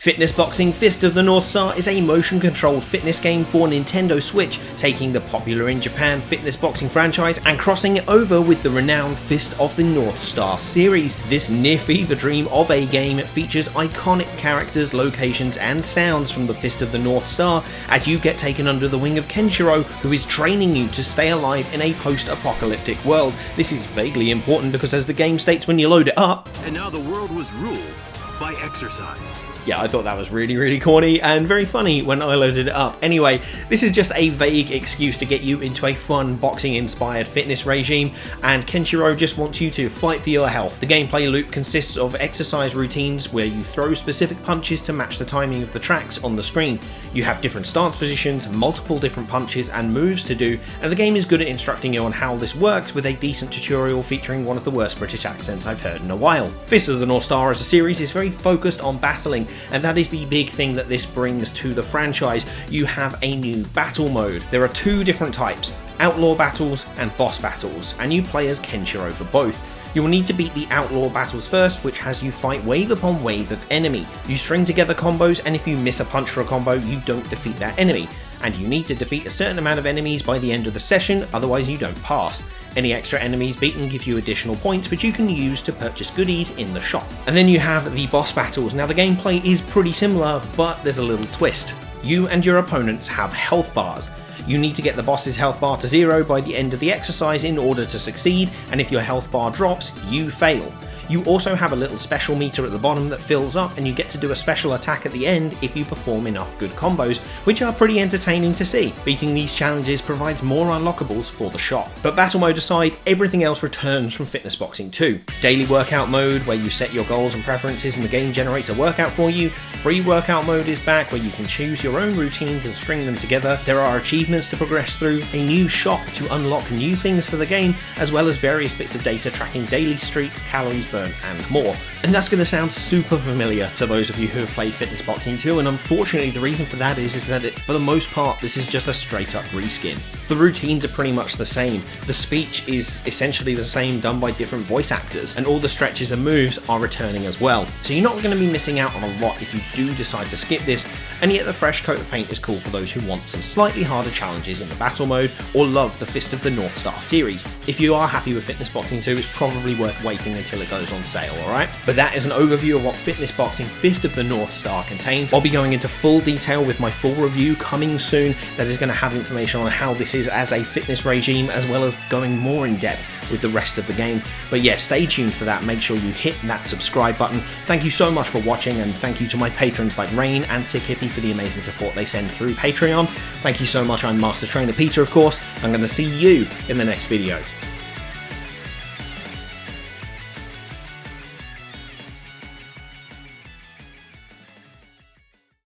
Fitness Boxing Fist of the North Star is a motion-controlled fitness game for Nintendo Switch, taking the popular in Japan fitness boxing franchise and crossing it over with the renowned Fist of the North Star series. This near-fever dream of a game features iconic characters, locations and sounds from the Fist of the North Star as you get taken under the wing of Kenshiro, who is training you to stay alive in a post-apocalyptic world. This is vaguely important because, as the game states when you load it up, and now the world was ruled by exercise. Yeah, I thought that was really corny and very funny when I loaded it up. Anyway, this is just a vague excuse to get you into a fun boxing-inspired fitness regime, and Kenshiro just wants you to fight for your health. The gameplay loop consists of exercise routines where you throw specific punches to match the timing of the tracks on the screen. You have different stance positions, multiple different punches and moves to do, and the game is good at instructing you on how this works with a decent tutorial featuring one of the worst British accents I've heard in a while. Fist of the North Star as a series is very focused on battling, and that is the big thing that this brings to the franchise. You have a new battle mode. There are two different types, Outlaw battles and boss battles, and you play as Kenshiro for both. You will need to beat the Outlaw battles first, which has you fight wave upon wave of enemy. You string together combos, and if you miss a punch for a combo, you don't defeat that enemy. And you need to defeat a certain amount of enemies by the end of the session, otherwise you don't pass. Any extra enemies beaten give you additional points which you can use to purchase goodies in the shop. And then you have the boss battles. Now the gameplay is pretty similar, but there's a little twist. You and your opponents have health bars. You need to get the boss's health bar to 0 by the end of the exercise in order to succeed, and if your health bar drops, you fail. You also have a little special meter at the bottom that fills up, and you get to do a special attack at the end if you perform enough good combos, which are pretty entertaining to see. Beating these challenges provides more unlockables for the shop. But battle mode aside, everything else returns from Fitness Boxing 2. Daily workout mode, where you set your goals and preferences and the game generates a workout for you. Free workout mode is back, where you can choose your own routines and string them together. There are achievements to progress through, a new shop to unlock new things for the game, as well as various bits of data tracking daily streaks, calories burned, and more. And that's going to sound super familiar to those of you who have played Fitness Boxing 2, and unfortunately the reason for that is that for the most part this is just a straight up reskin. The routines are pretty much the same, the speech is essentially the same done by different voice actors, and all the stretches and moves are returning as well. So you're not going to be missing out on a lot if you do decide to skip this, and yet the fresh coat of paint is cool for those who want some slightly harder challenges in the battle mode or love the Fist of the North Star series. If you are happy with Fitness Boxing 2, it's probably worth waiting until it goes on sale, alright? But that is an overview of what Fitness Boxing Fist of the North Star contains. I'll be going into full detail with my full review coming soon that is going to have information on how this is as a fitness regime, as well as going more in depth with the rest of the game. But yeah, stay tuned for that. Make sure you hit that subscribe button. Thank you so much for watching, and thank you to my patrons like Rain and Sick Hippie for the amazing support they send through Patreon. Thank you so much. I'm Master Trainer Peter, of course. I'm going to see you in the next video.